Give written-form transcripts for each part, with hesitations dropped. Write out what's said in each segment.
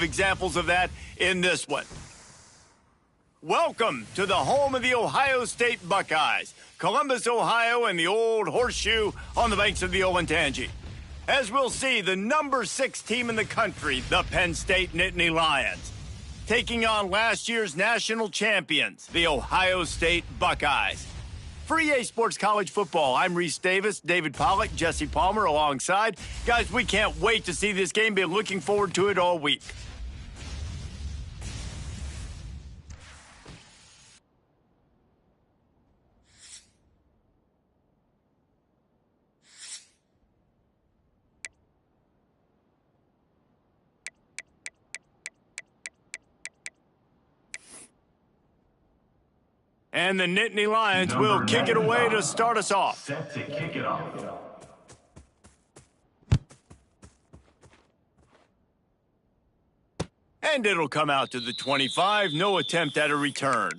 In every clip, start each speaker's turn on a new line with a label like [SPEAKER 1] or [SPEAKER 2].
[SPEAKER 1] of examples of that in this one. Welcome to the home of the Ohio State Buckeyes, Columbus, Ohio, and the old horseshoe on the banks of the Olentangy. As we'll see, the number 6 team in the country, the Penn State Nittany Lions, taking on last year's national champions, the Ohio State Buckeyes. For EA Sports College Football, I'm Reese Davis, David Pollack, Jesse Palmer alongside. Guys, we can't wait to see this game. Been looking forward to it all week. And the Nittany Lions will kick it away to start us off.
[SPEAKER 2] Set to kick it off.
[SPEAKER 1] And it'll come out to the 25. No attempt at a return.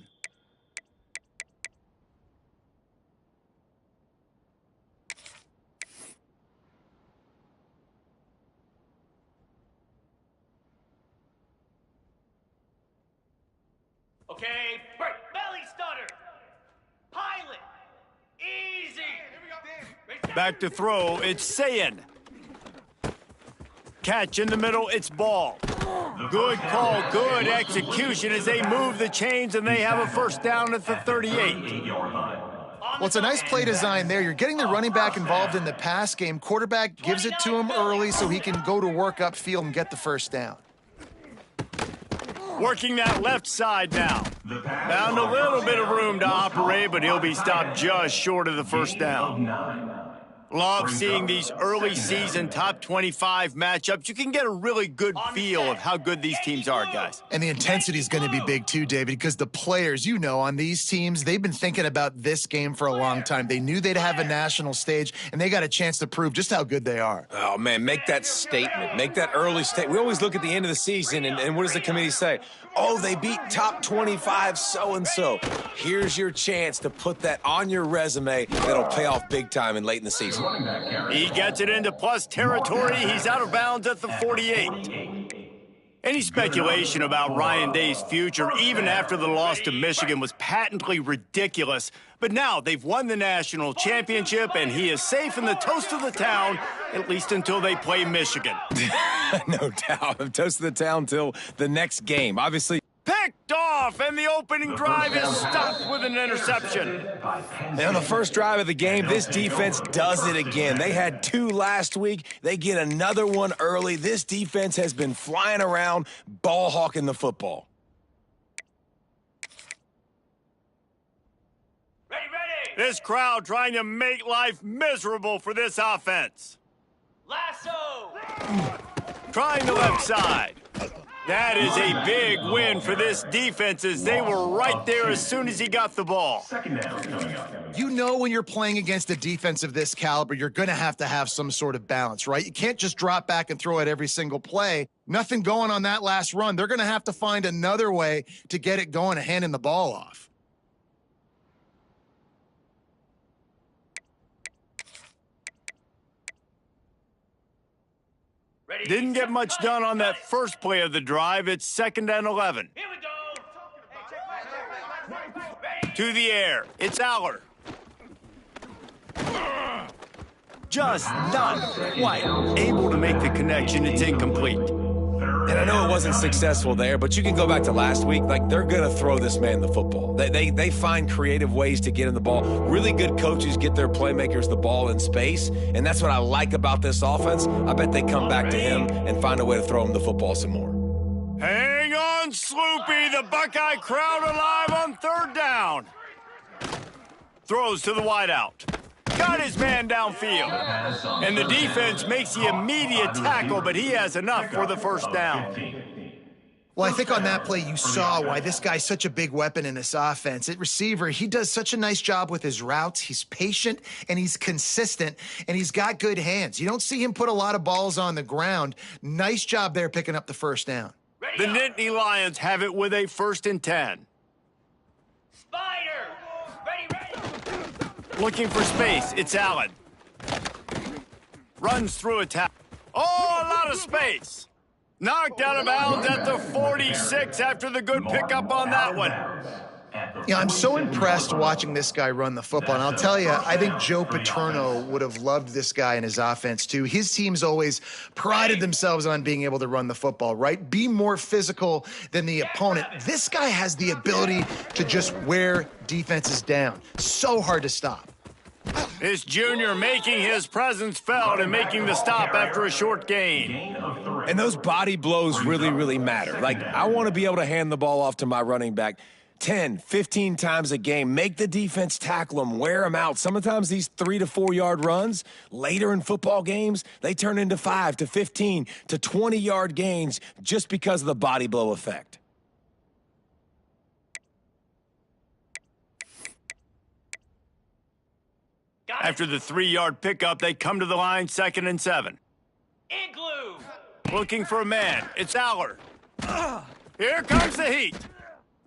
[SPEAKER 3] Okay, break, belly stunner, pilot, easy.
[SPEAKER 1] Back to throw, it's Sayin. Catch in the middle, it's ball. Good call, good execution as they move the chains and they have a first down at the 38.
[SPEAKER 4] Well, it's a nice play design there. You're getting the running back involved in the pass game. Quarterback gives it to him early so he can go to work upfield and get the first down.
[SPEAKER 1] Working that left side now. Found a little bit of room to operate, but he'll be stopped just short of the first down. Love seeing these early season top 25 matchups. You can get a really good feel of how good these teams are, guys.
[SPEAKER 4] And the intensity is going to be big too, David, because the players, you know, on these teams, they've been thinking about this game for a long time. They knew they'd have a national stage, and they got a chance to prove just how good they are.
[SPEAKER 5] Oh, man, make that statement. Make that early statement. We always look at the end of the season, and what does the committee say? Oh, they beat top 25 so-and-so. Here's your chance to put that on your resume that'll pay off big time and late in the season.
[SPEAKER 1] He gets it into plus territory. He's out of bounds at the 48. Any speculation about Ryan Day's future, even after the loss to Michigan, was patently ridiculous. But now they've won the national championship, and he is safe in the toast of the town, at least until they play Michigan.
[SPEAKER 5] No doubt. Toast of the town till the next game. Obviously.
[SPEAKER 1] Picked off, and the opening drive is stopped with an interception.
[SPEAKER 5] And on the first drive of the game, this defense does it again. They had 2 last week. They get another one early. This defense has been flying around, ball hawking the football.
[SPEAKER 3] Ready, ready.
[SPEAKER 1] This crowd trying to make life miserable for this offense.
[SPEAKER 3] Lasso.
[SPEAKER 1] Trying the left side. That is a big win for this defense as they were right there as soon as he got the ball.
[SPEAKER 4] You know when you're playing against a defense of this caliber, you're going to have some sort of balance, right? You can't just drop back and throw it every single play. Nothing going on that last run. They're going to have to find another way to get it going and handing the ball off.
[SPEAKER 3] Ready.
[SPEAKER 1] Didn't get much done on that first play of the drive. It's 2nd and 11.
[SPEAKER 3] Here we go.
[SPEAKER 1] To the air. It's Aller. Just not quite able to make the connection. It's incomplete.
[SPEAKER 5] And I know it wasn't successful there, but you can go back to last week. Like, they're going to throw this man the football. They find creative ways to get him the ball. Really good coaches get their playmakers the ball in space, and that's what I like about this offense. I bet they come back to him and find a way to throw him the football some more.
[SPEAKER 1] Hang on, Sloopy. The Buckeye crowd alive on 3rd down. Throws to the wideout. Got his man downfield. And the defense makes the immediate tackle, but he has enough for the first down.
[SPEAKER 4] Well, I think on that play you saw why this guy's such a big weapon in this offense. At receiver, he does such a nice job with his routes. He's patient, and he's consistent, and he's got good hands. You don't see him put a lot of balls on the ground. Nice job there picking up the first down.
[SPEAKER 1] The Nittany Lions have it with a 1st and 10.
[SPEAKER 3] Spider. Ready.
[SPEAKER 1] Looking for space. It's Allen. Runs through a tackle. Oh, a lot of space. Knocked out of bounds at the 46 after the good pickup on that one.
[SPEAKER 4] Yeah, I'm so impressed watching this guy run the football. And I'll tell you, I think Joe Paterno would have loved this guy in his offense too. His teams always prided themselves on being able to run the football, right? Be more physical than the opponent. This guy has the ability to just wear defenses down. So hard to stop.
[SPEAKER 1] This junior making his presence felt and making the stop after a short gain.
[SPEAKER 5] And those body blows really, really matter. Like, I want to be able to hand the ball off to my running back 10, 15 times a game. Make the defense tackle them, wear them out. Sometimes these 3 to 4 yard runs later in football games, they turn into 5 to 15 to 20 yard gains just because of the body blow effect.
[SPEAKER 1] After the 3-yard pickup, they come to the line 2nd and 7.
[SPEAKER 3] Igloo.
[SPEAKER 1] Looking for a man. It's Aller. Here comes the heat.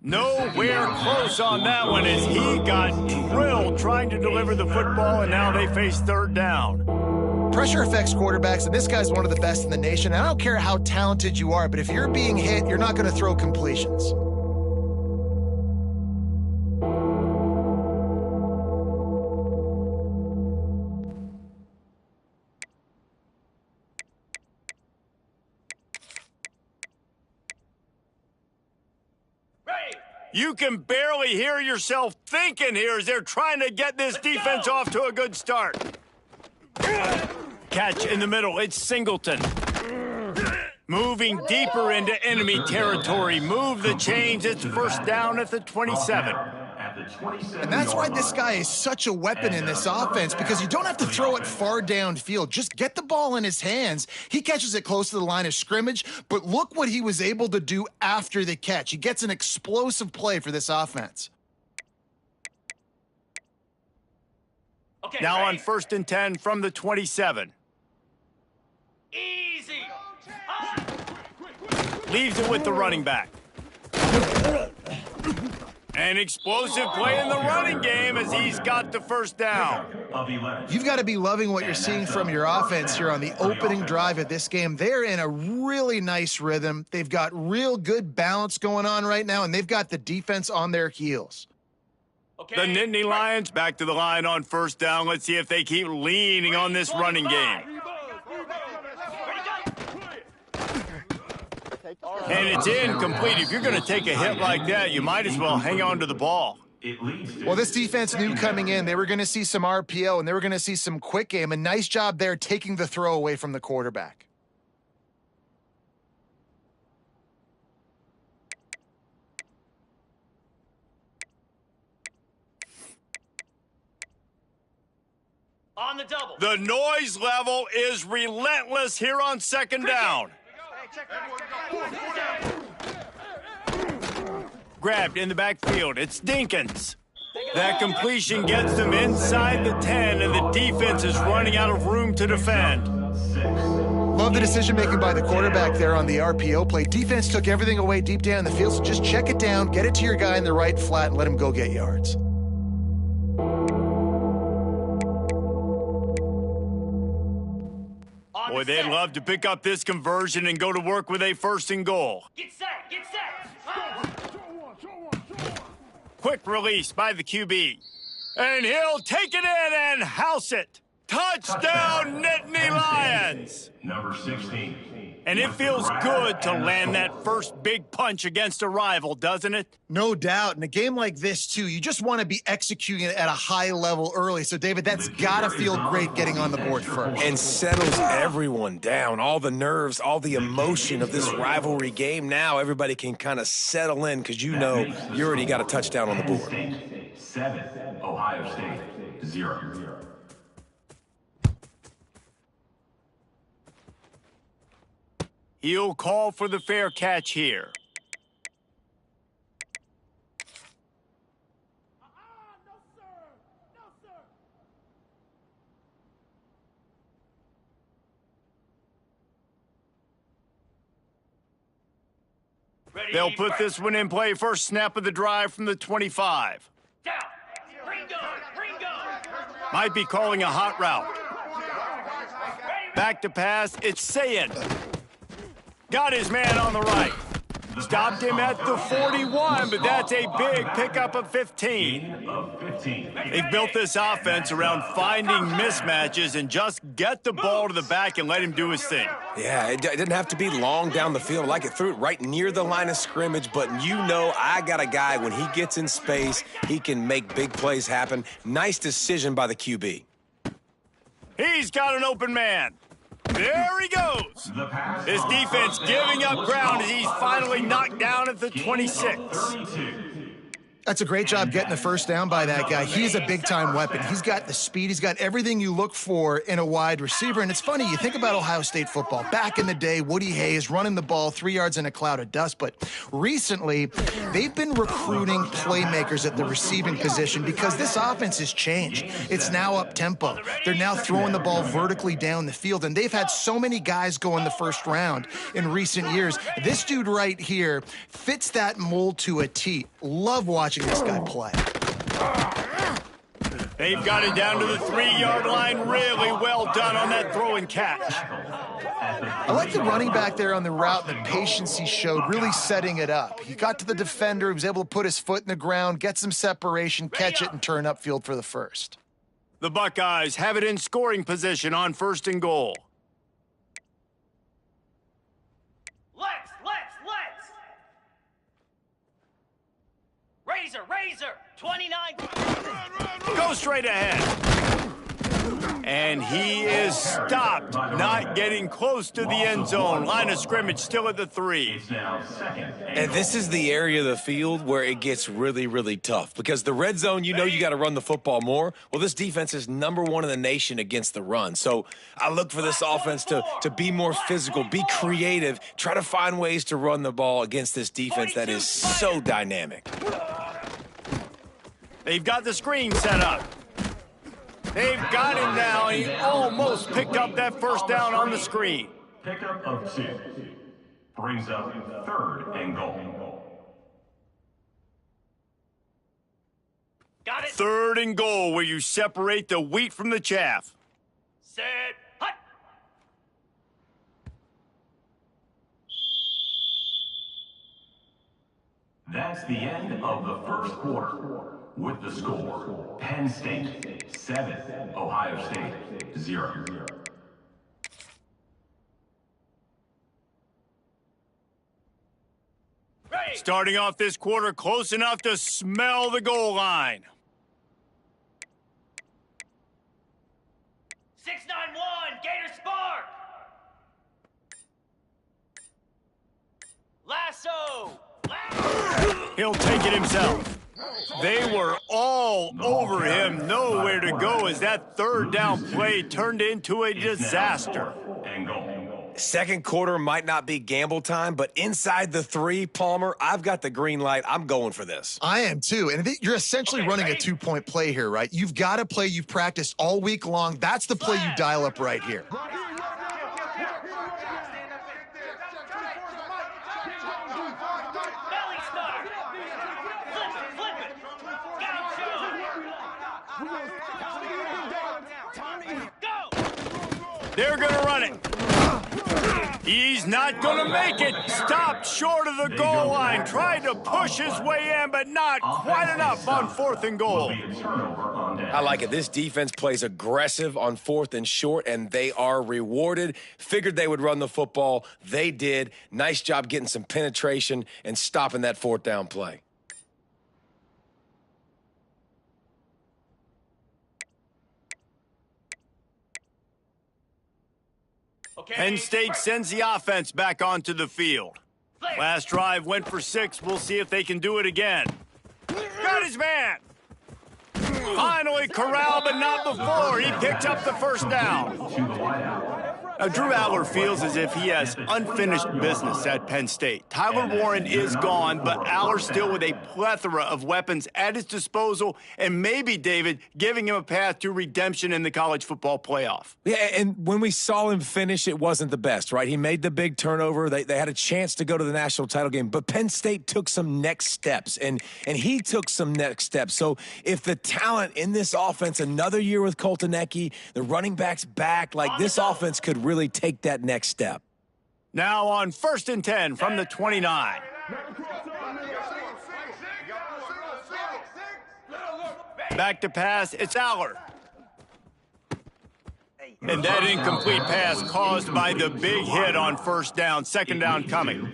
[SPEAKER 1] Nowhere close on that one as he got drilled trying to deliver the football, and now they face 3rd down.
[SPEAKER 4] Pressure affects quarterbacks, and this guy's one of the best in the nation. I don't care how talented you are, but if you're being hit, you're not going to throw completions.
[SPEAKER 1] You can barely hear yourself thinking here as they're trying to get this defense off to a good start. Catch in the middle. It's Singleton. Moving deeper into enemy territory. Move the chains. It's 1st down at the 27.
[SPEAKER 4] And that's why this guy is such a weapon in this offense, because you don't have to throw it far downfield. Just get the ball in his hands. He catches it close to the line of scrimmage, but look what he was able to do after the catch. He gets an explosive play for this offense.
[SPEAKER 3] Okay,
[SPEAKER 1] Now
[SPEAKER 3] ready?
[SPEAKER 1] on 1st and 10 from the 27.
[SPEAKER 3] Easy.
[SPEAKER 1] Leaves it with the running back. An explosive play in the running game as he's got the 1st down.
[SPEAKER 4] You've got to be loving what you're seeing from your offense here on the opening drive of this game. They're in a really nice rhythm. They've got real good balance going on right now, and they've got the defense on their heels.
[SPEAKER 3] Okay.
[SPEAKER 1] The Nittany Lions back to the line on 1st down. Let's see if they keep leaning on this running game. And it's incomplete. If you're going to take a hit like that, you might as well hang on to the ball.
[SPEAKER 4] Well, this defense knew coming in they were going to see some RPO and they were going to see some quick game. A nice job there taking the throw away from the quarterback.
[SPEAKER 3] On the double.
[SPEAKER 1] The noise level is relentless here on 2nd down. Grabbed in the backfield. It's Dinkins. That completion gets them inside the 10, and the defense is running out of room to defend.
[SPEAKER 4] Love the decision-making by the quarterback there on the RPO play. Defense took everything away deep down the field, so just check it down, get it to your guy in the right flat, and let him go get yards.
[SPEAKER 1] Boy, they'd love to pick up this conversion and go to work with a 1st and goal.
[SPEAKER 3] Get set. Get set.
[SPEAKER 1] Quick release by the QB. And he'll take it in and house it. Touchdown, Nittany Lions!
[SPEAKER 2] Number 16.
[SPEAKER 1] And it feels good to land that first big punch against a rival, doesn't it?
[SPEAKER 4] No doubt. In a game like this, too, you just want to be executing it at a high level early. So, David, that's got to feel great getting on the board first.
[SPEAKER 5] And settles everyone down. All the nerves, all the emotion of this rivalry game. Now everybody can kind of settle in because you know you already got a touchdown on the board.
[SPEAKER 2] 7, Ohio State 0.
[SPEAKER 1] He'll call for the fair catch here. They'll put this one in play. First snap of the drive from the 25.
[SPEAKER 3] Down. Bring gun. Bring gun.
[SPEAKER 1] Might be calling a hot route. Back to pass. It's Sayin. Got his man on the right. Stopped him at the 41, but that's a big pickup of 15. They've built this offense around finding mismatches and just get the ball to the back and let him do his thing.
[SPEAKER 5] Yeah, it didn't have to be long down the field. Like it threw it right near the line of scrimmage, but you know I got a guy, when he gets in space, he can make big plays happen. Nice decision by the QB.
[SPEAKER 1] He's got an open man. There he goes. His defense giving up ground as he's finally knocked down at the 26.
[SPEAKER 4] That's a great job getting the first down by that guy. He's a big-time weapon. He's got the speed. He's got everything you look for in a wide receiver. And it's funny, you think about Ohio State football. Back in the day, Woody Hayes running the ball 3 yards in a cloud of dust. But recently, they've been recruiting playmakers at the receiving position because this offense has changed. It's now up-tempo. They're now throwing the ball vertically down the field. And they've had so many guys go in the first round in recent years. This dude right here fits that mold to a T. Love watching this guy play.
[SPEAKER 1] They've got it down to the 3-yard line. Really well done on that throw and catch.
[SPEAKER 4] I like the running back there on the route, the patience he showed, really setting it up. He got to the defender, he was able to put his foot in the ground, get some separation, catch it, and turn upfield for the first.
[SPEAKER 1] The Buckeyes have it in scoring position on 1st and goal.
[SPEAKER 3] Let's. Razor, 29.
[SPEAKER 1] Go straight ahead. And he is stopped, not getting close to the end zone. Line of scrimmage still at the 3.
[SPEAKER 5] And this is the area of the field where it gets really, really tough because the red zone, you know you got to run the football more. Well, this defense is #1 in the nation against the run. So I look for this offense to be more physical, be creative, try to find ways to run the ball against this defense that is so dynamic.
[SPEAKER 1] They've got the screen set up. They've got him now. He almost picked up that first down on the screen.
[SPEAKER 2] Pickup of 2 brings up 3rd and goal.
[SPEAKER 3] Got it.
[SPEAKER 1] 3rd and goal, where you separate the wheat from the chaff.
[SPEAKER 3] Set. Hut.
[SPEAKER 2] That's the end of the first quarter. With the score, Penn State 7, Ohio State 0.
[SPEAKER 3] Ready.
[SPEAKER 1] Starting off this quarter close enough to smell the goal line.
[SPEAKER 3] 691, Gator Spark. Lasso.
[SPEAKER 1] He'll take it himself. They were all over him, nowhere to go as that 3rd down play turned into a disaster.
[SPEAKER 5] Second quarter might not be gamble time, but inside the 3, Palmer, I've got the green light. I'm going for this.
[SPEAKER 4] I am too. And you're essentially running a 2-point play here, right? You've got a play you've practiced all week long. That's the play you dial up right here.
[SPEAKER 3] Belly start. Flip it. Gaucho. Go.
[SPEAKER 1] They're going to run it. He's not going to make it. Stopped short of the goal line. Tried to push his way in, but not quite enough on 4th and goal.
[SPEAKER 5] I like it. This defense plays aggressive on 4th and short, and they are rewarded. Figured they would run the football. They did. Nice job getting some penetration and stopping that 4th down play.
[SPEAKER 1] Penn State sends the offense back onto the field. Last drive went for 6. We'll see if they can do it again. Got his man. Finally corralled, but not before. He picked up the first down. Now, Drew Aller feels as if he has unfinished business at Penn State. Tyler Warren is gone, but Aller still with a plethora of weapons at his disposal and maybe, David, giving him a path to redemption in the college football playoff.
[SPEAKER 5] Yeah, and when we saw him finish, it wasn't the best, right? He made the big turnover. They had a chance to go to the national title game, but Penn State took some next steps, and he took some next steps. So if the talent in this offense, another year with Colton Ecke, the running backs back, like this offense could really take that next step.
[SPEAKER 1] Now on 1st and 10 from the 29. Back to pass, it's Aller. And that incomplete pass caused by the big hit on 1st down, 2nd down coming.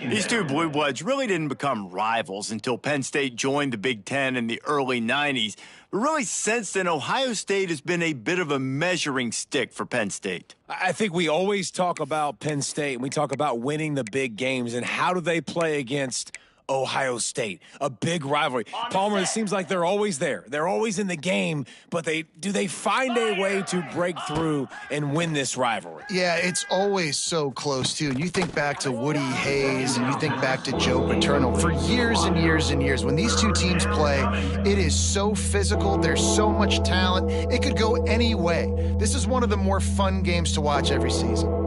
[SPEAKER 1] These two Blue Bloods really didn't become rivals until Penn State joined the Big Ten in the early 90s. But really, since then, Ohio State has been a bit of a measuring stick for Penn State.
[SPEAKER 5] I think we always talk about Penn State, and we talk about winning the big games, and how do they play against Ohio State, a big rivalry. Palmer, it seems like they're always there. They're always in the game, but do they find a way to break through and win this rivalry?
[SPEAKER 4] Yeah, it's always so close, too. And you think back to Woody Hayes and you think back to Joe Paterno. For years and years and years, when these two teams play, it is so physical. There's so much talent. It could go any way. This is one of the more fun games to watch every season.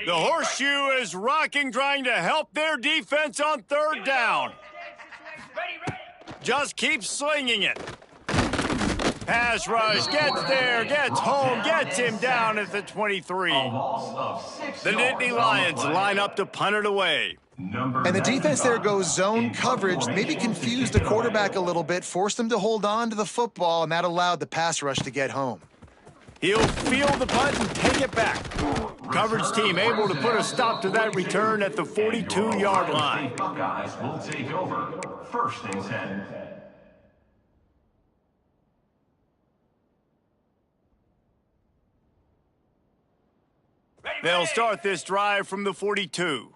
[SPEAKER 1] The horseshoe is rocking, trying to help their defense on 3rd down. Just keep slinging it. Pass rush, gets there, gets home, gets him down at the 23. The Nittany Lions line up to punt it away.
[SPEAKER 4] And the defense there goes zone coverage, maybe confused the quarterback a little bit, forced him to hold on to the football, and that allowed the pass rush to get home.
[SPEAKER 1] He'll field the punt and take it back. Coverage team able to put a stop to that return at the 42-yard line.
[SPEAKER 2] Buckeyes will take over 1st and 10.
[SPEAKER 1] They'll start this drive from the 42.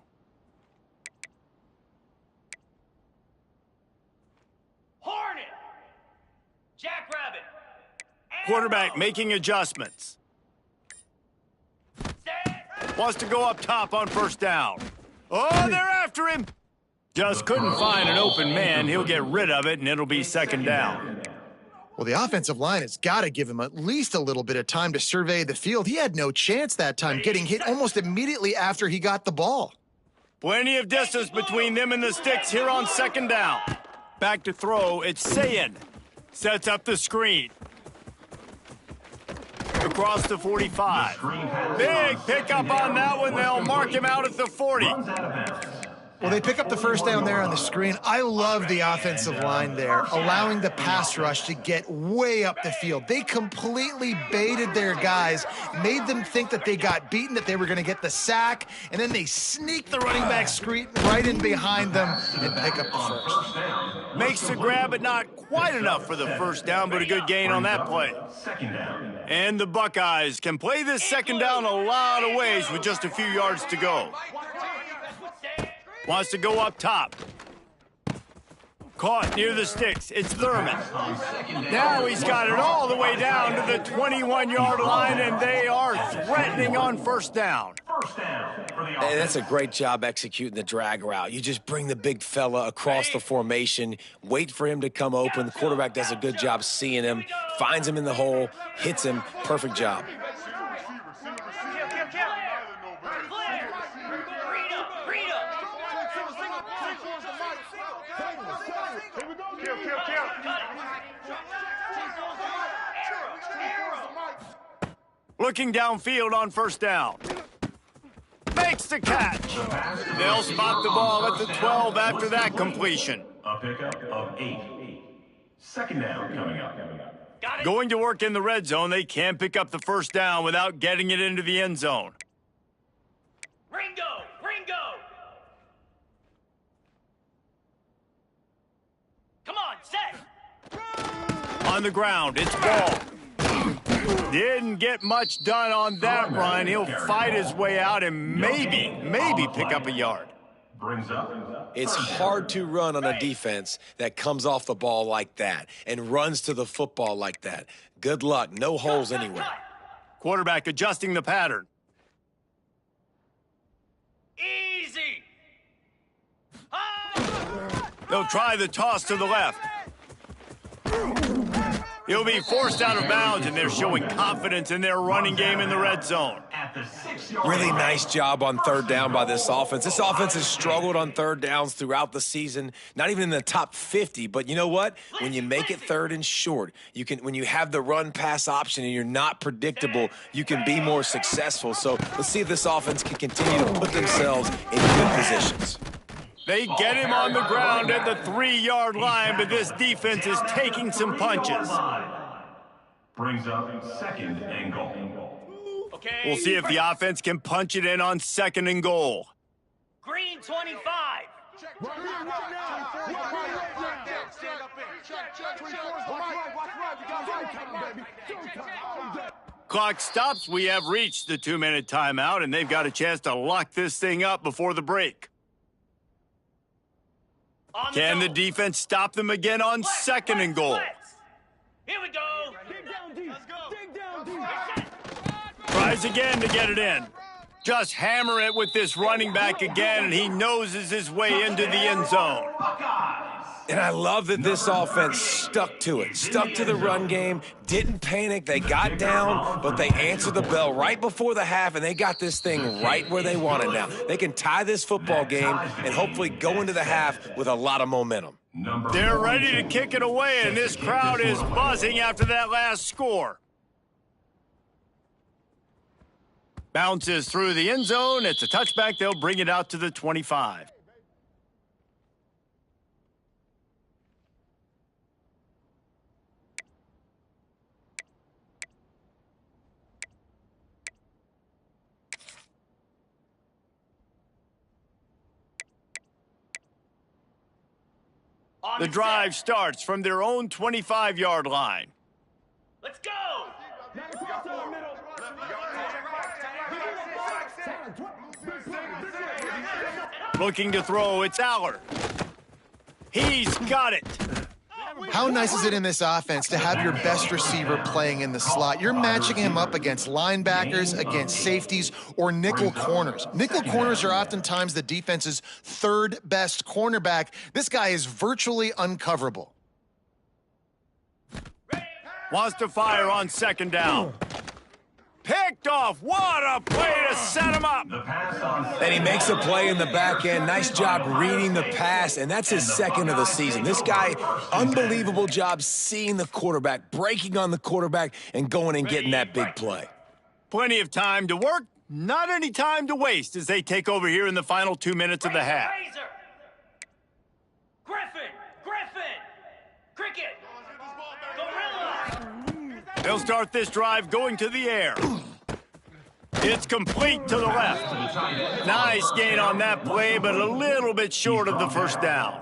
[SPEAKER 3] Hornet! Jackrabbit!
[SPEAKER 1] Quarterback making adjustments. Wants to go up top on 1st down. Oh, they're after him. Just couldn't find an open man. He'll get rid of it, and it'll be 2nd down.
[SPEAKER 4] Well, the offensive line has got to give him at least a little bit of time to survey the field. He had no chance that time, getting hit almost immediately after he got the ball.
[SPEAKER 1] Plenty of distance between them and the sticks here on 2nd down. Back to throw, it's Sayin. Sets up the screen. Across the 45. Big pickup on that one. They'll mark him out at the 40.
[SPEAKER 4] Well, they pick up the 1st down there on the screen. I love the offensive line there, allowing the pass rush to get way up the field. They completely baited their guys, made them think that they got beaten, that they were going to get the sack, and then they sneak the running back screen right in behind them and pick up the 1st.
[SPEAKER 1] Makes the grab, but not quite enough for the 1st down, but a good gain on that play. And the Buckeyes can play this 2nd down a lot of ways with just a few yards to go. Wants to go up top. Caught near the sticks. It's Thurman. Now he's got it all the way down to the 21-yard line, and they are threatening on 1st down.
[SPEAKER 5] Hey, that's a great job executing the drag route. You just bring the big fella across the formation, wait for him to come open. The quarterback does a good job seeing him, finds him in the hole, hits him. Perfect job.
[SPEAKER 1] Looking downfield on 1st down. Makes the catch. They'll spot the ball at the 12 after that completion.
[SPEAKER 2] A pickup of 8. 2nd down coming up.
[SPEAKER 1] Going to work in the red zone, they can't pick up the 1st down without getting it into the end zone.
[SPEAKER 3] Ringo! Ringo! Come on, set!
[SPEAKER 1] On the ground, it's Ball. Didn't get much done on that run. He'll fight his way out and maybe pick up a yard.
[SPEAKER 5] It's hard to run on a defense that comes off the ball like that and runs to the football like that. Good luck. No holes anywhere.
[SPEAKER 1] Quarterback adjusting the pattern.
[SPEAKER 3] Easy!
[SPEAKER 1] They'll try the toss to the left. He'll be forced out of bounds, and they're showing confidence in their running game in the red zone.
[SPEAKER 2] at the 6-yard line.
[SPEAKER 5] Really nice job on third down by this offense. This offense has struggled on third downs throughout the season, not even in the top 50. But you know what? When you make it third and short, when you have the run-pass option and you're not predictable, you can be more successful. So let's see if this offense can continue to put themselves in good positions.
[SPEAKER 1] They get him on the ground at the 3-yard line, but this defense is taking some punches.
[SPEAKER 2] Brings up 2nd and goal.
[SPEAKER 3] Okay.
[SPEAKER 1] We'll see if the offense can punch it in on 2nd and goal.
[SPEAKER 3] Green 25.
[SPEAKER 1] Clock stops. We have reached the 2-minute timeout, and they've got a chance to lock this thing up before the break. Can the defense stop them again on 2nd and goal?
[SPEAKER 3] Here we go. Let's go.
[SPEAKER 1] Tries again to get it in. Just hammer it with this running back again, and he noses his way into the end zone.
[SPEAKER 5] And I love that this offense stuck to it, stuck to the run game, didn't panic. They got down, but they answered the bell right before the half, and they got this thing right where they want it now. They can tie this football game and hopefully go into the half with a lot of momentum.
[SPEAKER 1] They're ready to kick it away, and this crowd is buzzing after that last score. Bounces through the end zone. It's a touchback. They'll bring it out to the 25. The drive starts from their own 25-yard line.
[SPEAKER 3] Let's go.
[SPEAKER 1] Looking to throw, it's Allard. He's got it.
[SPEAKER 4] How nice is it in this offense to have your best receiver playing in the slot? You're matching him up against linebackers, against safeties, or nickel corners. Nickel corners are oftentimes the defense's third best cornerback. This guy is virtually uncoverable.
[SPEAKER 1] Wants to fire on 2nd down. Picked off. What a play to set him up.
[SPEAKER 5] And he makes a play in the back end. Nice job reading the pass, and that's his 2nd of the season. This guy, unbelievable job seeing the quarterback, breaking on the quarterback, and going and getting that big play.
[SPEAKER 1] Plenty of time to work, not any time to waste as they take over here in the final 2 minutes of the half.
[SPEAKER 3] Razor. Griffin. Cricket. Gorilla.
[SPEAKER 1] They'll start this drive going to the air. It's complete to the left. Nice gain on that play, but a little bit short of the first down.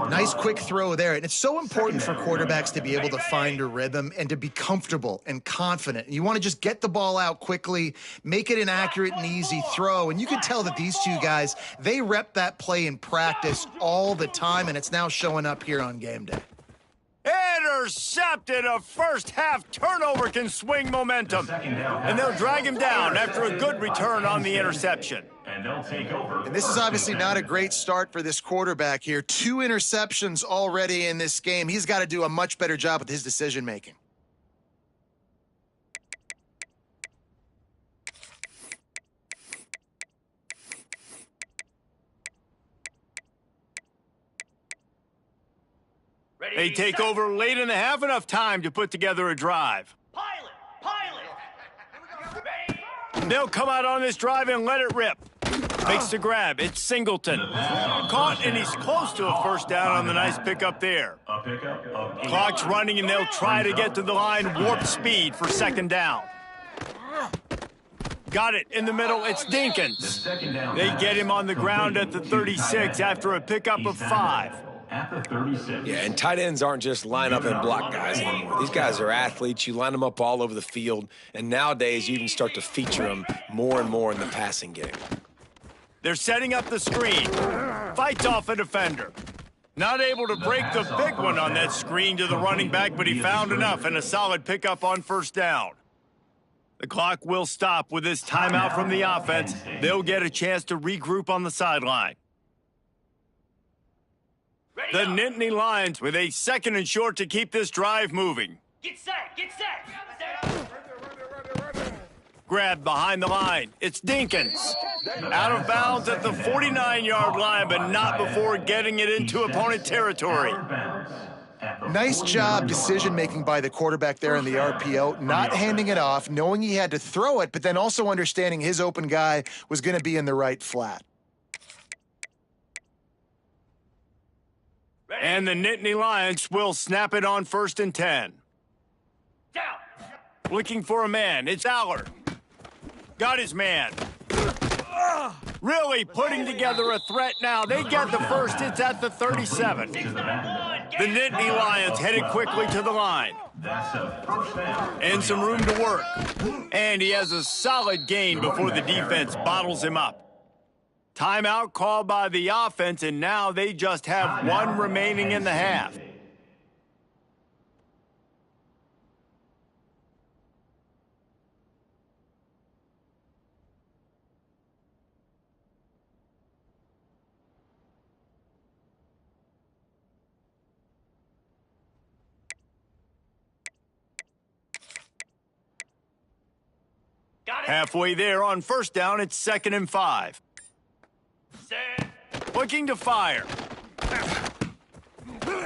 [SPEAKER 4] Nice quick throw there. And it's so important for quarterbacks to be able to find a rhythm and to be comfortable and confident. You want to just get the ball out quickly, make it an accurate and easy throw. And you can tell that these two guys, they rep that play in practice all the time, and it's now showing up here on game day.
[SPEAKER 1] Intercepted. A first half turnover can swing momentum. And they'll drag him down after a good return on the interception.
[SPEAKER 4] And this is obviously not a great start for this quarterback here. 2 interceptions already in this game. He's got to do a much better job with his decision making.
[SPEAKER 1] They take over late in the half, enough time to put together a drive.
[SPEAKER 3] Pilot.
[SPEAKER 1] They'll come out on this drive and let it rip. Makes the grab. It's Singleton. Caught, and he's close to a first down on the nice pickup there. Clock's running, and they'll try to get to the line. Warp speed for 2nd down. Got it in the middle. It's Dinkins. They get him on the ground at the 36 after a pickup of 5.
[SPEAKER 2] At the 36.
[SPEAKER 5] Yeah, and tight ends aren't just line up and block guys anymore. These guys are athletes. You line them up all over the field, and nowadays you even start to feature them more and more in the passing game.
[SPEAKER 1] They're setting up the screen. Fights off a defender. Not able to break the big one on that screen to the running back, but he found enough and a solid pickup on first down. The clock will stop with this timeout from the offense. They'll get a chance to regroup on the sideline. The Nittany Lions with a 2nd and short to keep this drive moving.
[SPEAKER 3] Get set.
[SPEAKER 1] Grabbed behind the line. It's Dinkins. Out of bounds at the 49-yard line, but not before getting it into opponent territory.
[SPEAKER 4] Nice job decision-making by the quarterback there in the RPO, not handing it off, knowing he had to throw it, but then also understanding his open guy was going to be in the right flat.
[SPEAKER 1] And the Nittany Lions will snap it on 1st and 10.
[SPEAKER 3] Down.
[SPEAKER 1] Looking for a man. It's Aller. Got his man. Really putting together a threat now. They get the first. It's at the 37. The Nittany Lions headed quickly to the line. And some room to work. And he has a solid gain before the defense bottles him up. Timeout called by the offense, and now they just have one remaining in the half. Halfway there on 1st down, it's 2nd and 5. Looking to fire.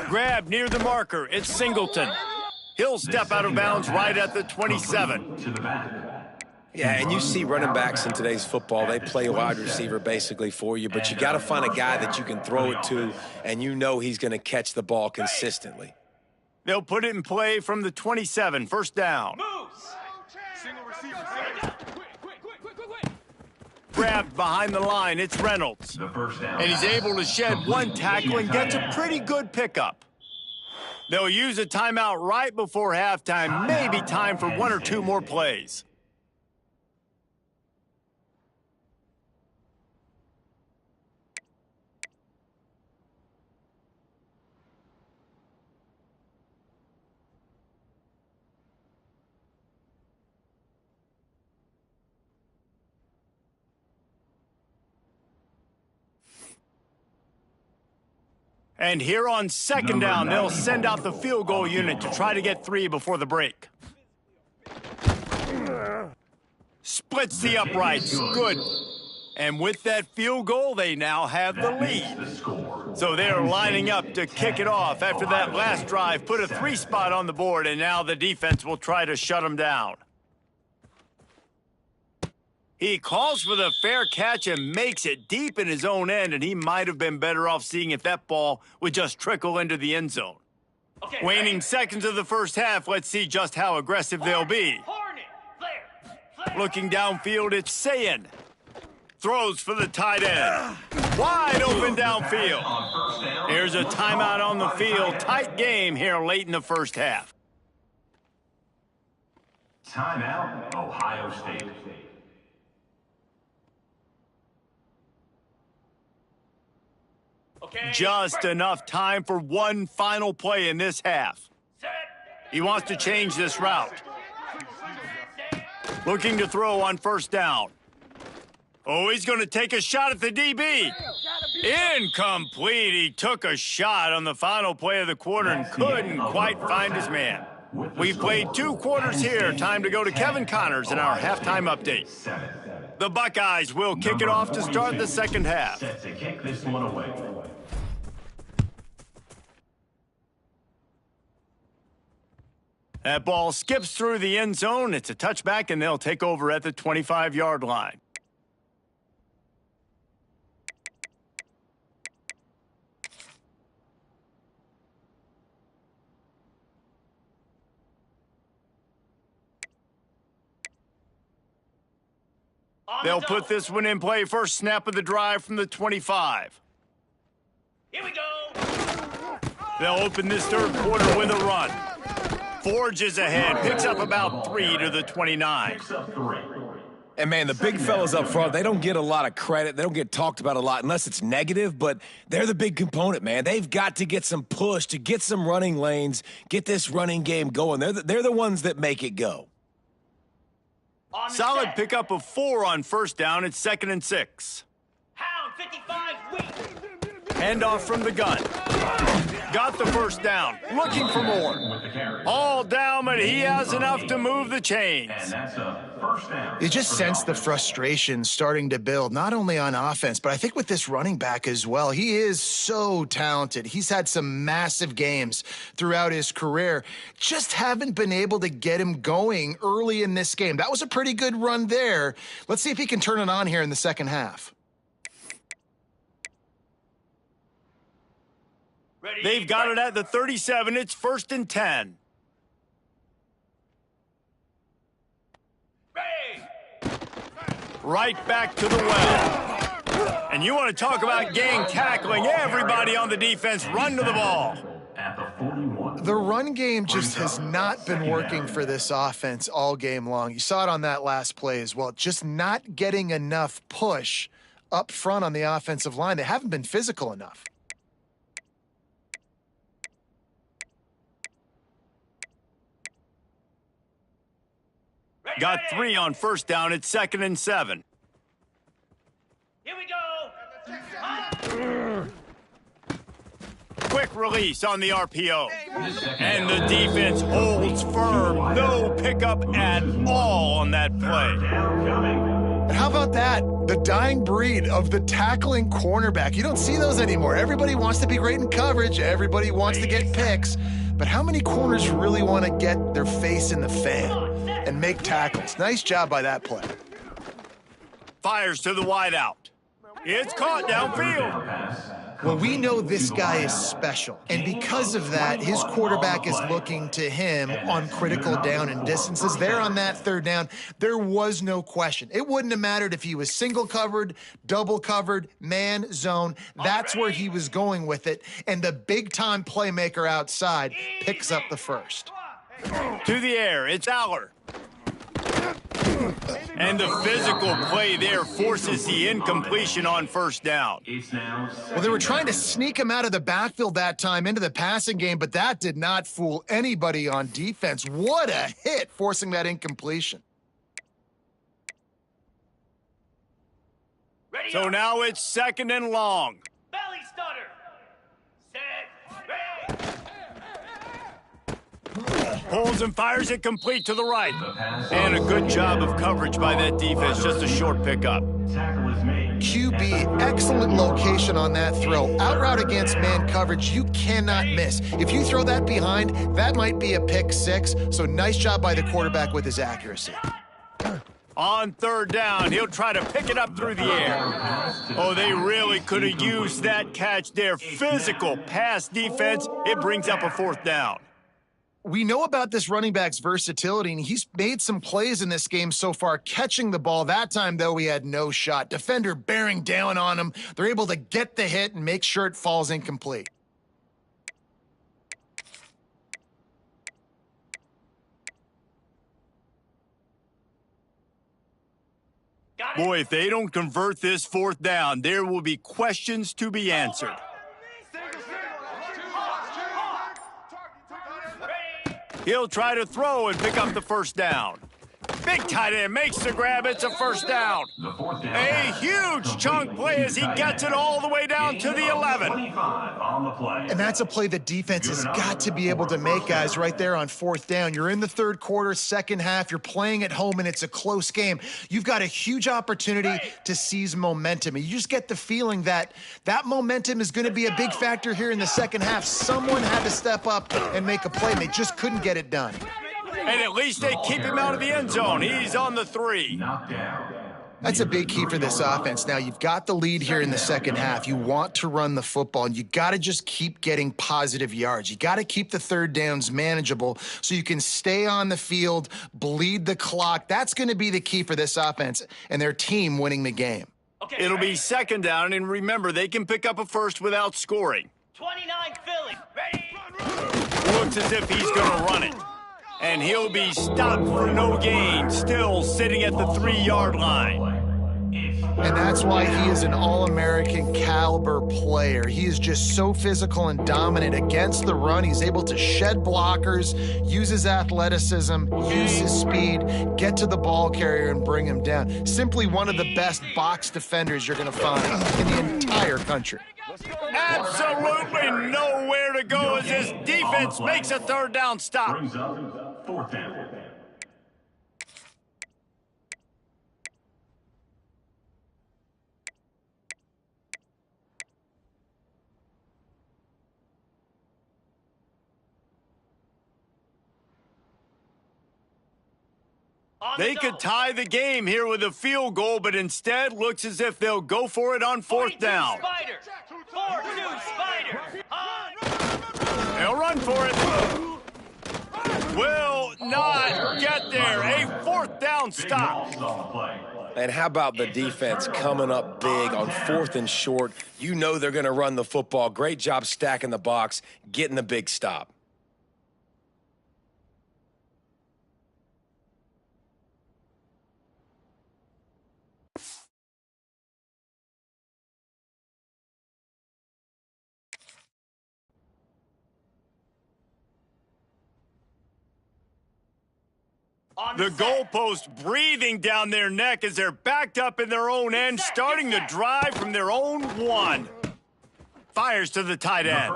[SPEAKER 1] Grab near the marker. It's Singleton. He'll step out of bounds right at the 27.
[SPEAKER 5] Yeah, and you see running backs in today's football, they play wide receiver basically for you, but you got to find a guy that you can throw it to, and you know he's going to catch the ball consistently.
[SPEAKER 1] They'll put it in play from the 27, 1st down. Grabbed behind the line, it's Reynolds. And he's able to shed one tackle and gets a pretty good pickup. They'll use a timeout right before halftime, maybe time for 1 or 2 more plays. And here on 2nd down, they'll send out the field goal unit to try to get 3 before the break. Splits the uprights. Good. And with that field goal, they now have the lead. So they're lining up to kick it off after that last drive, put a 3 spot on the board, and now the defense will try to shut them down. He calls for the fair catch and makes it deep in his own end, and he might have been better off seeing if that ball would just trickle into the end zone. Waning seconds of the 1st half, let's see just how aggressive they'll be. Looking downfield, it's Sayin. Throws for the tight end. Wide open downfield. Here's a timeout on the field. Tight game here late in the 1st half.
[SPEAKER 2] Timeout, Ohio State.
[SPEAKER 1] Just enough time for one final play in this half. He wants to change this route. Looking to throw on 1st down. Oh, he's going to take a shot at the DB. Incomplete. He took a shot on the final play of the quarter and couldn't quite find his man. We've played 2 quarters here. Time to go to Kevin Connors in our halftime update. The Buckeyes will kick it off to start the 2nd half.
[SPEAKER 2] Set to kick this one away.
[SPEAKER 1] That ball skips through the end zone. It's a touchback, and they'll take over at the 25-yard line. They'll put this one in play. First snap of the drive from the 25.
[SPEAKER 3] Here we go.
[SPEAKER 1] They'll open this 3rd quarter with a run. Forges ahead, picks up about 3 to the 29.
[SPEAKER 5] And, man, the big fellas up front, they don't get a lot of credit. They don't get talked about a lot unless it's negative, but they're the big component, man. They've got to get some push, to get some running lanes, get this running game going. They're the ones that make it go.
[SPEAKER 1] Solid pickup of 4 on 1st down. It's 2nd and 6.
[SPEAKER 3] Hound 55 weak.
[SPEAKER 1] Handoff from the gun. Got the first down. Looking for more. All down, but he has enough to move the chains.
[SPEAKER 2] And that's a first down.
[SPEAKER 4] You just sense the frustration starting to build, not only on offense, but I think with this running back as well. He is so talented. He's had some massive games throughout his career. Just haven't been able to get him going early in this game. That was a pretty good run there. Let's see if he can turn it on here in the second half.
[SPEAKER 1] They've got it at the 37. It's 1st and 10. Right back to the well. And you want to talk about gang tackling. Everybody on the defense run to the ball.
[SPEAKER 2] At the 41.
[SPEAKER 4] The run game just has not been working for this offense all game long. You saw it on that last play as well. Just not getting enough push up front on the offensive line. They haven't been physical enough.
[SPEAKER 1] Got 3 on first down. It's 2nd and 7.
[SPEAKER 3] Here we go.
[SPEAKER 1] Quick release on the RPO. And the defense holds firm. No pickup at all on that play.
[SPEAKER 4] And how about that? The dying breed of the tackling cornerback. You don't see those anymore. Everybody wants to be great in coverage. Everybody wants to get picks. But how many corners really want to get their face in the fan and make tackles? Nice job by that play.
[SPEAKER 1] Fires to the wideout. It's caught downfield.
[SPEAKER 4] Well, we know this guy is special, and because of that, his quarterback is looking to him on critical down and distances. There on that third down, there was no question. It wouldn't have mattered if he was single covered, double covered, man, zone. That's where he was going with it, and the big-time playmaker outside picks up the first.
[SPEAKER 1] To the air, it's Aller. And the physical play there forces the incompletion on first down.
[SPEAKER 4] Well, they were trying to sneak him out of the backfield that time into the passing game, but that did not fool anybody on defense. What a hit, forcing that incompletion.
[SPEAKER 1] So now it's 2nd and long.
[SPEAKER 3] Belly stutter. Set. Ready.
[SPEAKER 1] Pulls and fires it complete to the right. And a good job of coverage by that defense. Just a short pickup.
[SPEAKER 4] QB, excellent location on that throw. Out route against man coverage, you cannot miss. If you throw that behind, that might be a pick 6. So nice job by the quarterback with his accuracy.
[SPEAKER 1] On third down, he'll try to pick it up through the air. Oh, they really could have used that catch there. Physical pass defense. It brings up a 4th down.
[SPEAKER 4] We know about this running back's versatility, and he's made some plays in this game so far, catching the ball. That time, though, he had no shot. Defender bearing down on him. They're able to get the hit and make sure it falls incomplete.
[SPEAKER 1] Boy, if they don't convert this 4th down, there will be questions to be answered. He'll try to throw and pick up the first down. Big tight end makes the grab. It's a first down. A huge chunk play as he gets it all the way down to the 11.
[SPEAKER 4] And that's a play the defense has got to be able to make, guys, right there on 4th down. You're in the third quarter, second half. You're playing at home, and it's a close game. You've got a huge opportunity to seize momentum. And you just get the feeling that that momentum is going to be a big factor here in the second half. Someone had to step up and make a play, and they just couldn't get it done.
[SPEAKER 1] And at least they keep him out of the end zone. He's on the 3.
[SPEAKER 4] That's a big key for this offense. Now, you've got the lead here in the second half. You want to run the football, and you got to just keep getting positive yards. You got to keep the third downs manageable so you can stay on the field, bleed the clock. That's going to be the key for this offense and their team winning the game.
[SPEAKER 3] Okay,
[SPEAKER 1] It'll be 2nd down, and remember, they can pick up a first without scoring.
[SPEAKER 3] 29 Philly. Ready.
[SPEAKER 1] Looks as if he's going to run it. And he'll be stopped for no gain, still sitting at the 3-yard line.
[SPEAKER 2] It's
[SPEAKER 4] And that's why he is an All-American caliber player. He is just so physical and dominant against the run. He's able to shed blockers, use his athleticism, use his speed, get to the ball carrier and bring him down. Simply one of the best box defenders you're going to find in the entire country.
[SPEAKER 1] Absolutely nowhere to go as this defense makes a third down stop.
[SPEAKER 2] Brings up fourth down.
[SPEAKER 1] They could tie the game here with a field goal, but instead looks as if they'll go for it on fourth down.
[SPEAKER 3] Spider. 4-2 Spider.
[SPEAKER 1] They'll run for it. Will not get there. A fourth down stop.
[SPEAKER 5] And how about the defense coming up big on fourth and short? You know they're going to run the football. Great job stacking the box, getting the big stop.
[SPEAKER 1] The goalpost breathing down their neck as they're backed up in their own end, starting the drive from their own one. Fires to the tight end,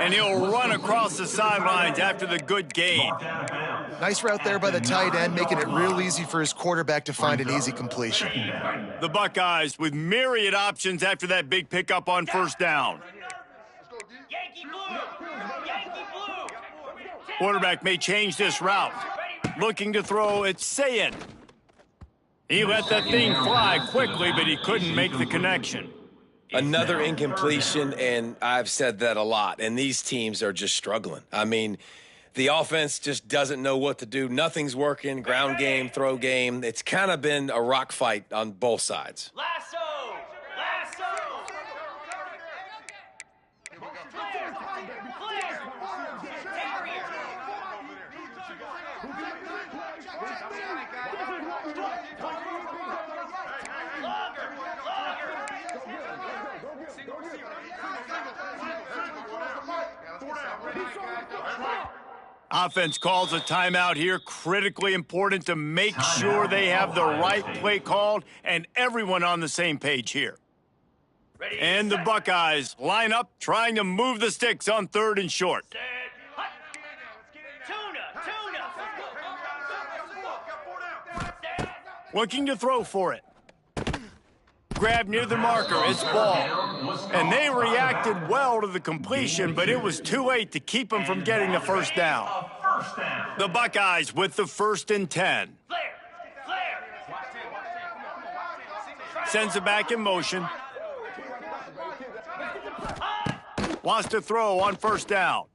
[SPEAKER 1] and he'll run across the sidelines after the good gain.
[SPEAKER 4] Nice route there by the tight end, making it real easy for his quarterback to find an easy completion.
[SPEAKER 1] The Buckeyes with myriad options after that big pickup on first down.
[SPEAKER 3] Yankee blue. Yankee blue.
[SPEAKER 1] Quarterback may change this route. Looking to throw, it's Sayin. He let that thing fly quickly, but he couldn't make the connection.
[SPEAKER 5] Another incompletion, and I've said that a lot, and these teams are just struggling. I mean, the offense just doesn't know what to do. Nothing's working, ground game, throw game. It's kind of been a rock fight on both sides.
[SPEAKER 3] Lasso. Lasso. Clear. Clear. Terrier.
[SPEAKER 1] Offense calls a timeout here. Critically important to make sure they have the right play called and everyone on the same page here. And the Buckeyes line up, trying to move the sticks on third and short. Looking to throw for it. Grab near the marker, it's ball. And they reacted well to the completion, but it was too late to keep them from getting the first down. The Buckeyes with the 1st and 10. Sends it back in motion. Wants to throw on first down.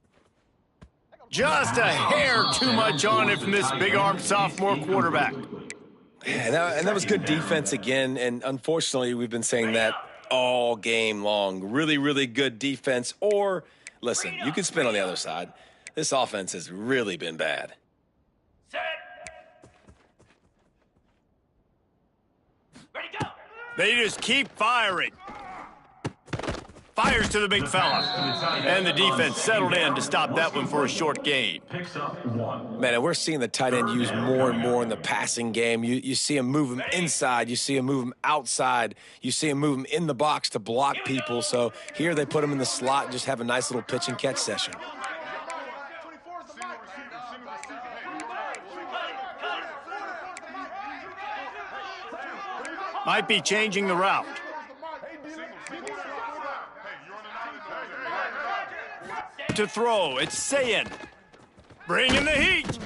[SPEAKER 1] Just a hair too much on it from this big-armed sophomore quarterback.
[SPEAKER 5] And that was good defense again, and unfortunately, we've been saying that all game long. Really, really good defense. Or, listen, you can spin on the other side. This offense has really been bad.
[SPEAKER 3] Set. Ready, go.
[SPEAKER 1] They just keep firing. Fires to the big fella. And the defense settled in to stop that one for a short gain.
[SPEAKER 2] Picks up one.
[SPEAKER 5] Man, and we're seeing the tight end used more and more in the passing game. You see him move him inside. You see him move him outside. You see him move him in the box to block people. So here they put him in the slot and just have a nice little pitch and catch session.
[SPEAKER 1] Might be changing the route. To throw, it's Sayin. Bringing the heat.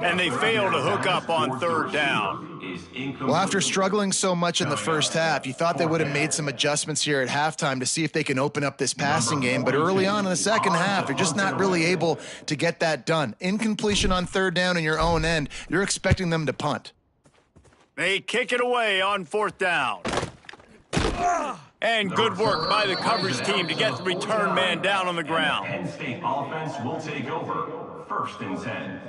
[SPEAKER 1] And they fail to hook up on third down.
[SPEAKER 4] Well, after struggling so much in the first half, you thought they would have made some adjustments here at halftime to see if they can open up this passing game. But early on in the second half, they're just not really able to get that done. Incompletion on third down in your own end, you're expecting them to punt.
[SPEAKER 1] They kick it away on fourth down. And good work by the coverage team to get the return man down on the ground.
[SPEAKER 2] Penn State offense will take over. 1st and 10.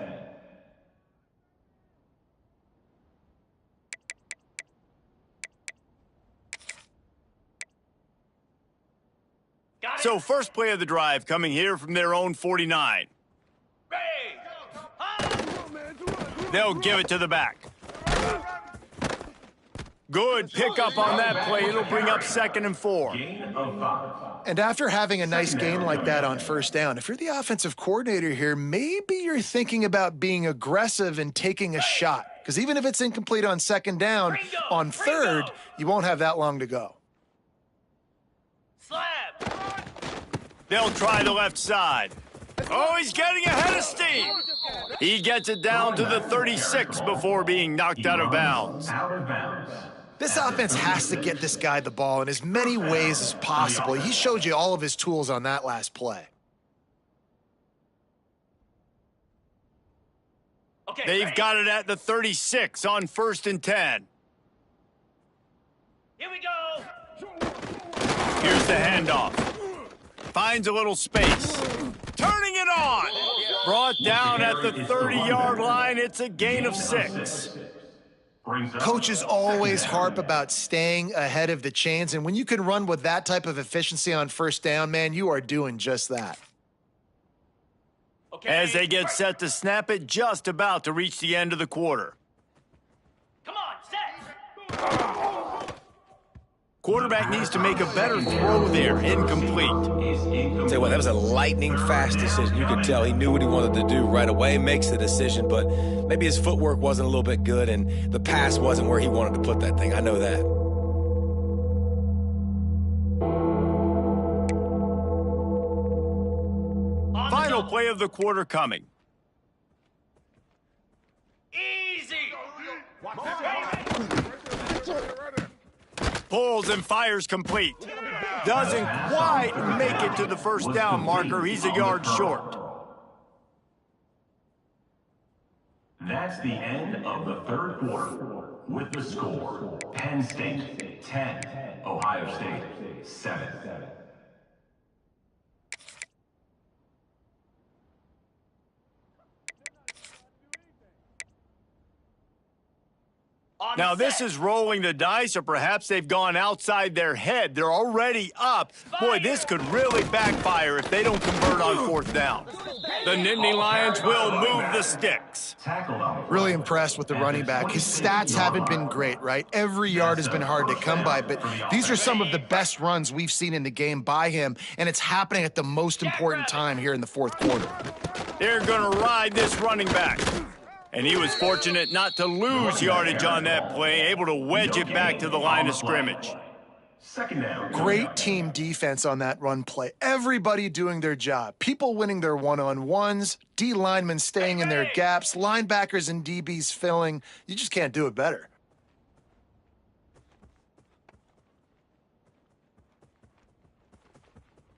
[SPEAKER 3] Got it.
[SPEAKER 1] So first play of the drive coming here from their own 49.
[SPEAKER 3] Ready. Huh?
[SPEAKER 1] They'll give it to the back. Good pickup on that play. It'll bring up 2nd and 4.
[SPEAKER 2] Gain of 5.
[SPEAKER 4] And after having a nice gain like that on first down, if you're the offensive coordinator here, maybe you're thinking about being aggressive and taking a shot. Because even if it's incomplete on 2nd down, on 3rd, you won't have that long to go.
[SPEAKER 3] Slap.
[SPEAKER 1] They'll try the left side. Oh, he's getting ahead of steam. He gets it down to the 36 before being knocked out of bounds.
[SPEAKER 2] Out of bounds.
[SPEAKER 4] This offense has to get this guy the ball in as many ways as possible. He showed you all of his tools on that last play.
[SPEAKER 3] Okay.
[SPEAKER 1] They've
[SPEAKER 3] ready.
[SPEAKER 1] got it at the 36 on 1st and 10.
[SPEAKER 3] Here we go.
[SPEAKER 1] Here's the handoff. Finds a little space. Turning it on. Brought down at the 30-yard line. It's a gain of 6.
[SPEAKER 4] Coaches always harp about staying ahead of the chains, and when you can run with that type of efficiency on first down, man, you are doing just that.
[SPEAKER 3] Okay.
[SPEAKER 1] As they get set to snap it, just about to reach the end of the quarter.
[SPEAKER 3] Come on, set.
[SPEAKER 1] Quarterback needs to make a better throw there. Incomplete.
[SPEAKER 5] Tell you what, that was a lightning fast decision. You could tell he knew what he wanted to do right away, makes the decision, but maybe his footwork wasn't a little bit good and the pass wasn't where he wanted to put that thing. I know that.
[SPEAKER 3] On the
[SPEAKER 1] Final
[SPEAKER 3] double.
[SPEAKER 1] play of the quarter coming.
[SPEAKER 3] Easy.
[SPEAKER 1] Pulls and fires complete. Doesn't quite make it to the first down marker. He's a yard short.
[SPEAKER 2] That's the end of the 3rd quarter. With the score, Penn State 10, Ohio State 7.
[SPEAKER 3] On
[SPEAKER 1] Now,
[SPEAKER 3] the
[SPEAKER 1] this
[SPEAKER 3] set.
[SPEAKER 1] is rolling the dice, or perhaps they've gone outside their head. They're already up. Boy, this could really backfire if they don't convert on 4th down. The Nittany Lions will move the sticks.
[SPEAKER 2] Tackled on the
[SPEAKER 4] Really impressed with the running back. His stats haven't been great, right? Every yard has been hard to come by, but these are some of the best runs we've seen in the game by him, and it's happening at the most important time here in the 4th quarter.
[SPEAKER 1] They're going to ride this running back. And he was fortunate not to lose yardage on that play, able to wedge it back to the line of scrimmage.
[SPEAKER 2] 2nd down.
[SPEAKER 4] Great team defense on that run play. Everybody doing their job. People winning their one-on-ones, D linemen staying in their gaps, linebackers and DBs filling. You just can't do it better.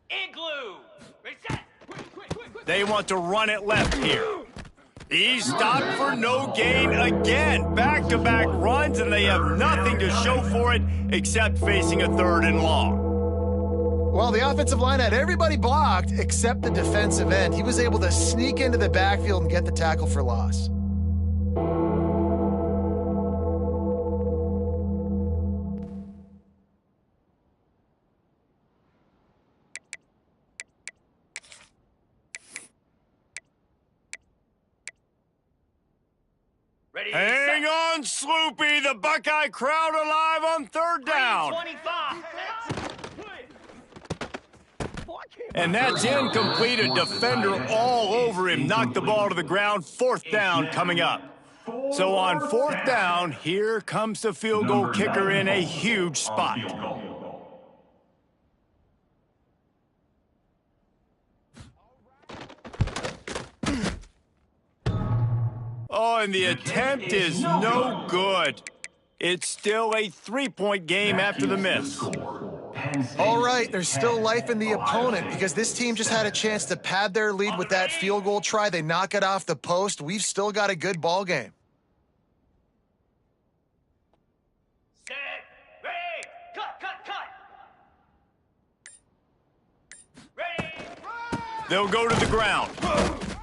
[SPEAKER 3] Igloo. Reset.
[SPEAKER 1] They want to run it left here. He stopped for no gain again. Back-to-back runs, and they have nothing to show for it except facing a 3rd and long.
[SPEAKER 4] Well, the offensive line had everybody blocked except the defensive end. He was able to sneak into the backfield and get the tackle for loss.
[SPEAKER 3] Ready.
[SPEAKER 1] Hang on, Sloopy. The Buckeye crowd alive on 3rd down.
[SPEAKER 3] 25.
[SPEAKER 1] And that's incomplete. A defender all over him. Knocked the ball to the ground. 4th down coming up. So on 4th down, here comes the field goal kicker in a huge spot. Oh, and the attempt is no good. It's still a 3-point game after the miss.
[SPEAKER 4] All right, there's still life in the opponent because this team just had a chance to pad their lead with that field goal try. They knock it off the post. We've still got a good ball game.
[SPEAKER 3] Set. Ready. Cut. Ready.
[SPEAKER 1] They'll go to the ground.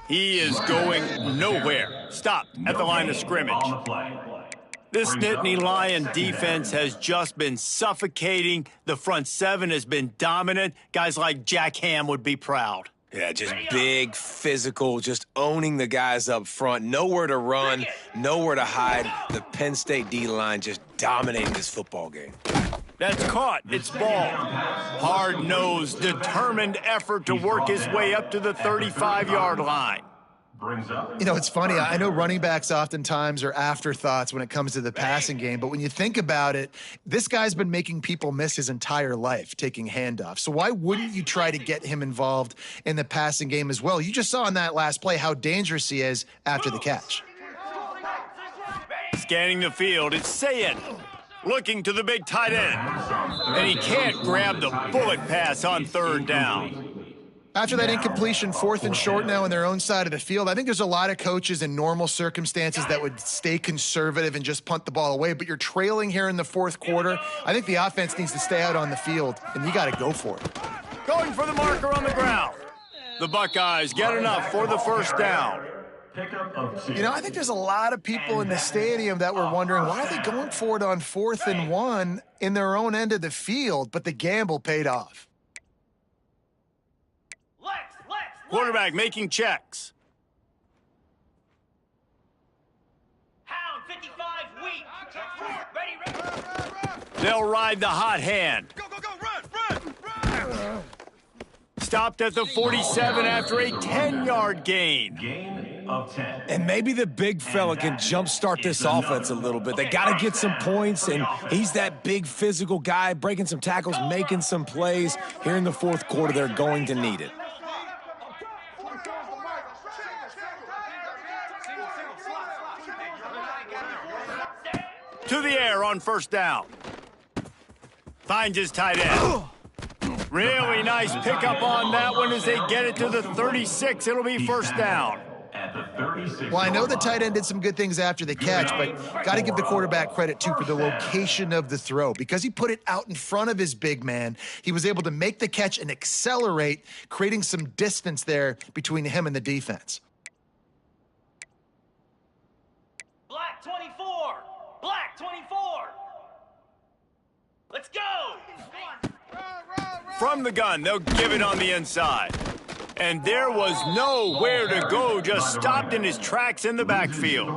[SPEAKER 1] He is going nowhere. Stopped at the line of scrimmage.
[SPEAKER 2] On the play.
[SPEAKER 1] This Nittany Lion defense has just been suffocating. The front seven has been dominant. Guys like Jack Ham would be proud.
[SPEAKER 5] Yeah, just big, physical, just owning the guys up front. Nowhere to run, nowhere to hide. The Penn State D-line just dominating this football game.
[SPEAKER 1] That's caught. It's ball. Hard-nosed, determined effort to work his way up to the 35-yard line.
[SPEAKER 4] You know, it's funny. I know running backs oftentimes are afterthoughts when it comes to the passing game, but when you think about it, this guy's been making people miss his entire life taking handoffs. So why wouldn't you try to get him involved in the passing game as well? You just saw in that last play how dangerous he is after the catch.
[SPEAKER 1] Scanning the field, it's Sayin looking to the big tight end, and he can't grab the bullet pass on third down.
[SPEAKER 4] After that incompletion, 4th and short now on their own side of the field, I think there's a lot of coaches in normal circumstances that would stay conservative and just punt the ball away, but you're trailing here in the 4th quarter. I think the offense needs to stay out on the field, and you got to go for it.
[SPEAKER 1] Going for the marker on the ground. The Buckeyes get enough for the first down.
[SPEAKER 4] You know, I think there's a lot of people in the stadium that were wondering, why are they going for it on 4th and 1 in their own end of the field, but the gamble paid off.
[SPEAKER 1] Quarterback making checks.
[SPEAKER 3] Hound 55 weak. Ready.
[SPEAKER 1] They'll ride the hot hand.
[SPEAKER 3] Go, run.
[SPEAKER 1] Stopped at the 47 after a 10-yard gain.
[SPEAKER 2] Gain of 10.
[SPEAKER 5] And maybe the big fella can jumpstart this offense a little bit. They got to get some points, and he's that big physical guy, breaking some tackles, making some plays. Here in the 4th quarter, they're going to need it.
[SPEAKER 1] To the air on first down. Finds his tight end. Really nice pickup on that one as they get it to the 36. It'll be first down.
[SPEAKER 4] Well, I know the tight end did some good things after the catch, but got to give the quarterback credit, too, for the location of the throw. Because he put it out in front of his big man, he was able to make the catch and accelerate, creating some distance there between him and the defense.
[SPEAKER 3] Black 24. Black 24. Let's go.
[SPEAKER 1] From the gun, they'll give it on the inside. And there was nowhere to go, just stopped in his tracks in the backfield.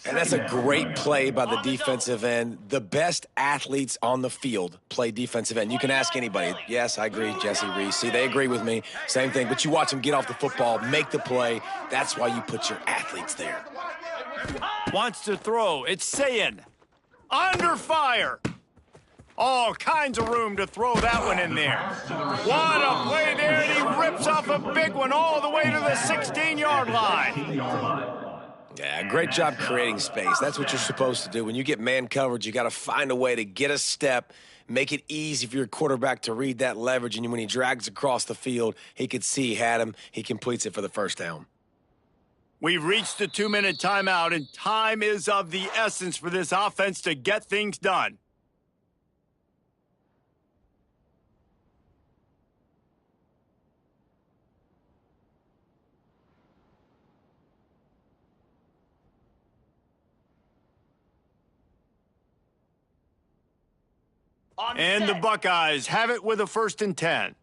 [SPEAKER 5] And that's a great play by the defensive end. The best athletes on the field play defensive end. You can ask anybody. Yes, I agree, Jesse Reese. See, they agree with me. Same thing. But you watch them get off the football, make the play. That's why you put your athletes there.
[SPEAKER 1] Wants to throw. It's Sayin. Under fire. All kinds of room to throw that one in there. What a play there, and he rips off a big one all the way to the 16-yard line.
[SPEAKER 5] Yeah, great job creating space. That's what you're supposed to do. When you get man coverage, you got to find a way to get a step, make it easy for your quarterback to read that leverage, and when he drags across the field, he could see he had him. He completes it for the first down.
[SPEAKER 1] We've reached the 2-minute timeout, and time is of the essence for this offense to get things done. And the Buckeyes have it with a 1st and 10.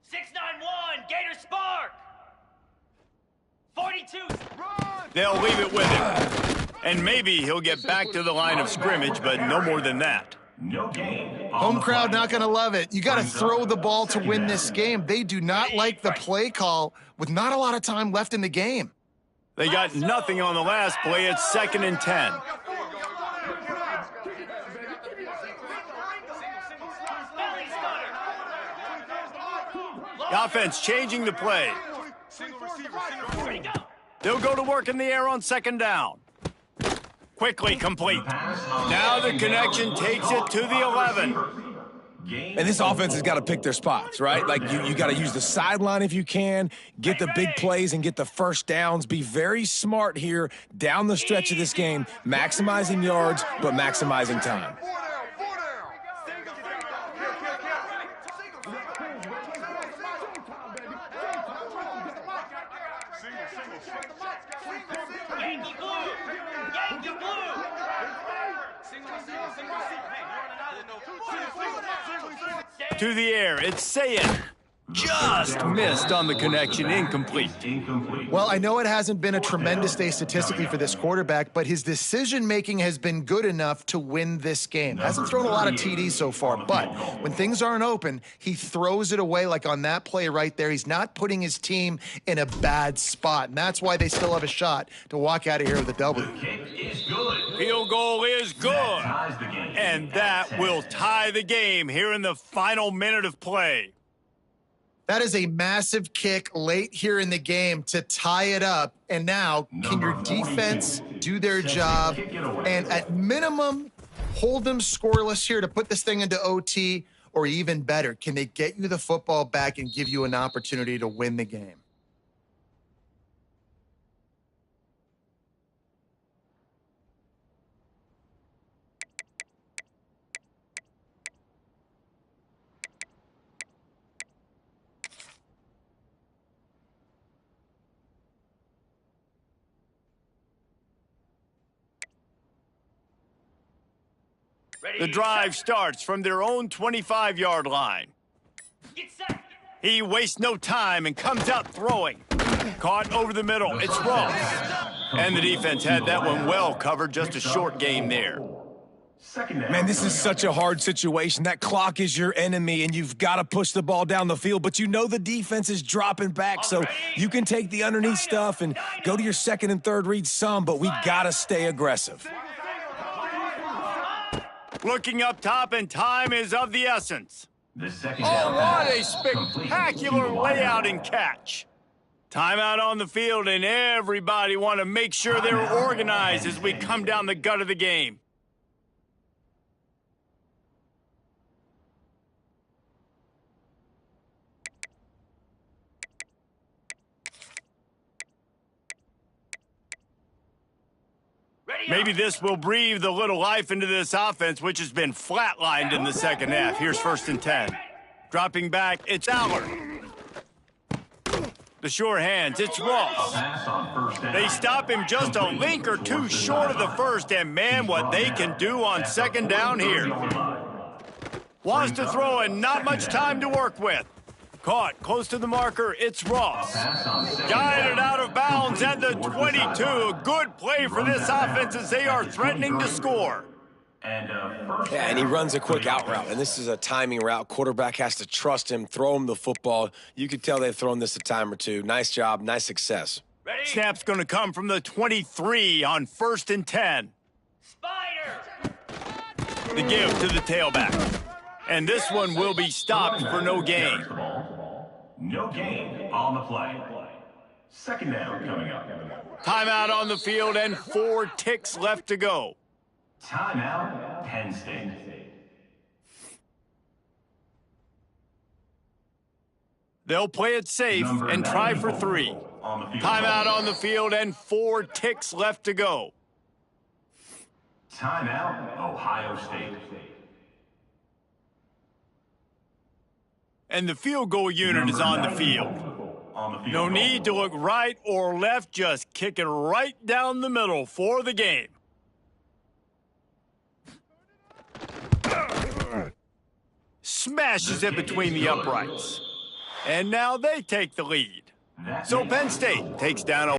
[SPEAKER 3] 691, Gator Spark. 42.
[SPEAKER 1] They'll leave it with him. And maybe he'll get back to the line of scrimmage, but no more than that.
[SPEAKER 2] No gain.
[SPEAKER 4] Home crowd not going to love it. You got to throw the ball to win this game. They do not like the play call with not a lot of time left in the game.
[SPEAKER 1] They got nothing on the last play. It's 2nd and 10. The offense changing the play. They'll go to work in the air on 2nd down. Quickly complete. Now the connection takes it to the 11.
[SPEAKER 5] And this offense has got to pick their spots, right? Like, you got to use the sideline if you can, get the big plays and get the first downs. Be very smart here down the stretch of this game, maximizing yards, but maximizing time.
[SPEAKER 3] Yankee blue! Yankee blue!
[SPEAKER 1] to the air. It's Sayin. Just missed on the connection, incomplete.
[SPEAKER 4] Well, I know it hasn't been a tremendous day statistically for this quarterback, but his decision-making has been good enough to win this game. Hasn't thrown a lot of TDs so far, but when things aren't open, he throws it away like on that play right there. He's not putting his team in a bad spot, and that's why they still have a shot to walk out of here with a W.
[SPEAKER 1] Field goal is good, and that will tie the game here in the final minute of play.
[SPEAKER 4] That is a massive kick late here in the game to tie it up. And now, can your defense do their job and at minimum hold them scoreless here to put this thing into OT, or even better, can they get you the football back and give you an opportunity to win the game?
[SPEAKER 1] The drive starts from their own 25-yard line.
[SPEAKER 3] Get set.
[SPEAKER 1] He wastes no time and comes out throwing. Caught over the middle. It's Ross. And the defense had that one well covered. Just a short gain there.
[SPEAKER 5] Man, this is such a hard situation. That clock is your enemy, and you've got to push the ball down the field. But you know the defense is dropping back, so you can take the underneath stuff and go to your second and third read some, but we got to stay aggressive.
[SPEAKER 1] Looking up top, and time is of the essence.
[SPEAKER 2] Oh,
[SPEAKER 1] what a spectacular layout and catch. Timeout on the field, and everybody want to make sure they're organized as we come down the gut of the game. Maybe this will breathe a little life into this offense, which has been flatlined in the second half. Here's 1st and 10. Dropping back, it's Allard. The sure hands, it's Ross. They stop him just a link or two short of the first, and man, what they can do on second down here. Wants to throw and not much time to work with. Caught close to the marker, it's Ross. Guided out of bounds at the 22. A good play for this offense as they are threatening to score.
[SPEAKER 5] Yeah, and he runs a quick out route, and this is a timing route. Quarterback has to trust him, throw him the football. You can tell they've thrown this a time or two. Nice job, nice success.
[SPEAKER 1] Snap's going to come from the 23 on 1st and 10.
[SPEAKER 3] Spider.
[SPEAKER 1] The give to the tailback. And this one will be stopped for no gain.
[SPEAKER 2] No gain on the play. Second down coming up.
[SPEAKER 1] Timeout on the field and 4 ticks left to go.
[SPEAKER 2] Timeout, Penn State.
[SPEAKER 1] They'll play it safe and try for 3. Timeout on the field and 4 ticks left to go.
[SPEAKER 2] Timeout, Ohio State.
[SPEAKER 1] And the field goal unit is on the field. No need to look right or left, just kick it right down the middle for the game. Smashes it between the uprights. And now they take the lead. So Penn State takes down